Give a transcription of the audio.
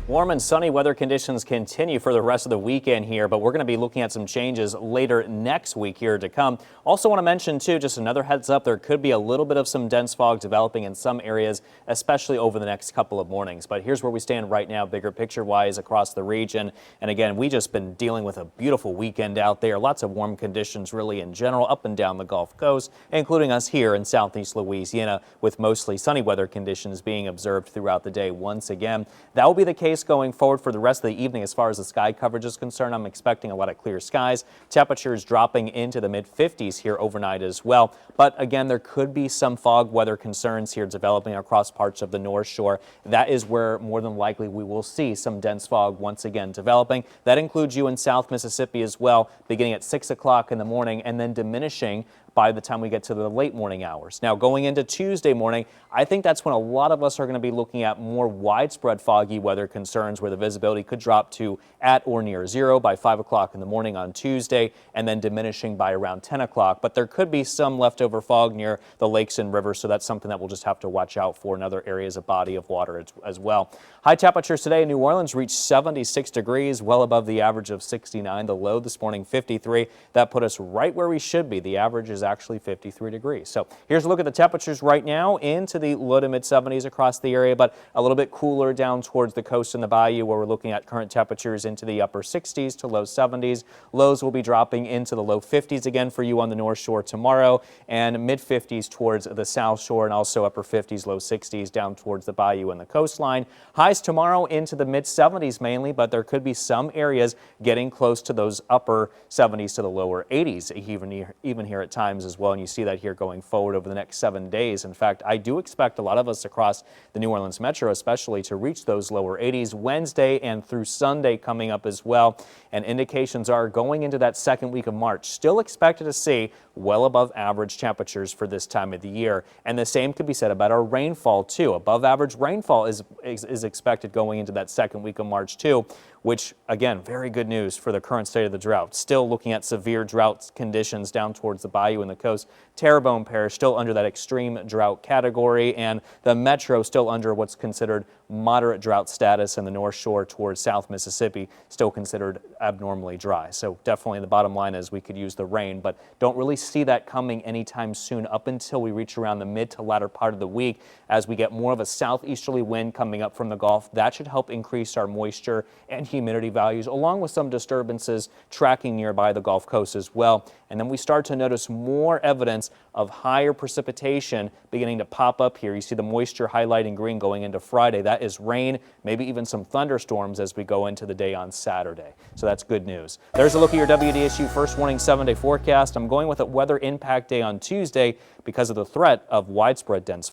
Warm and sunny weather conditions continue for the rest of the weekend here, but we're going to be looking at some changes later next week here to come. Also want to mention too, just another heads up, there could be a little bit of some dense fog developing in some areas, especially over the next couple of mornings. But here's where we stand right now, bigger picture wise across the region. And again, we just been dealing with a beautiful weekend out there. Lots of warm conditions really in general up and down the Gulf Coast, including us here in southeast Louisiana, with mostly sunny weather conditions being observed throughout the day once again. That will be the case going forward for the rest of the evening. As far as the sky coverage is concerned, I'm expecting a lot of clear skies. Temperatures dropping into the mid-50s here overnight as well. But again, there could be some fog weather concerns here developing across parts of the North Shore. That is where more than likely we will see some dense fog once again developing. That includes you in South Mississippi as well, beginning at 6 o'clock in the morning and then diminishing by the time we get to the late morning hours. Now, going into Tuesday morning, I think that's when a lot of us are going to be looking at more widespread foggy weather concerns where the visibility could drop to at or near zero by 5 o'clock in the morning on Tuesday and then diminishing by around 10 o'clock. But there could be some leftover fog near the lakes and rivers, so that's something that we'll just have to watch out for in other areas of body of water as well. High temperatures today in New Orleans reached 76 degrees, well above the average of 69. The low this morning, 53. That put us right where we should be. The average is actually 53 degrees. So here's a look at the temperatures right now into the low to mid 70s across the area, but a little bit cooler down towards the coast and the bayou where we're looking at current temperatures into the upper 60s to low 70s. Lows will be dropping into the low 50s again for you on the North Shore tomorrow, and mid 50s towards the South Shore, and also upper 50s, low 60s down towards the bayou and the coastline. Highs tomorrow into the mid 70s mainly, but there could be some areas getting close to those upper 70s to the lower 80s even here at times as well, and you see that here going forward over the next 7 days. In fact, I do expect a lot of us across the New Orleans metro especially to reach those lower 80s Wednesday and through Sunday coming up as well, and indications are going into that second week of March still expected to see well above average temperatures for this time of the year. And the same could be said about our rainfall too. Above average rainfall is expected going into that second week of March too, which again, very good news for the current state of the drought. Still looking at severe drought conditions down towards the bayou and the coast. Terrebonne Parish still under that extreme drought category, and the metro still under what's considered moderate drought status, and the North Shore towards South Mississippi still considered abnormally dry. So definitely the bottom line is we could use the rain, but don't really see that coming anytime soon up until we reach around the mid to latter part of the week as we get more of a southeasterly wind coming up from the Gulf. That should help increase our moisture and humidity values, along with some disturbances tracking nearby the Gulf Coast as well. And then we start to notice more evidence of higher precipitation beginning to pop up here. You see the moisture highlighting green going into Friday. That is rain, maybe even some thunderstorms as we go into the day on Saturday. So that's good news. There's a look at your WDSU First Warning 7-day forecast. I'm going with a weather impact day on Tuesday because of the threat of widespread dense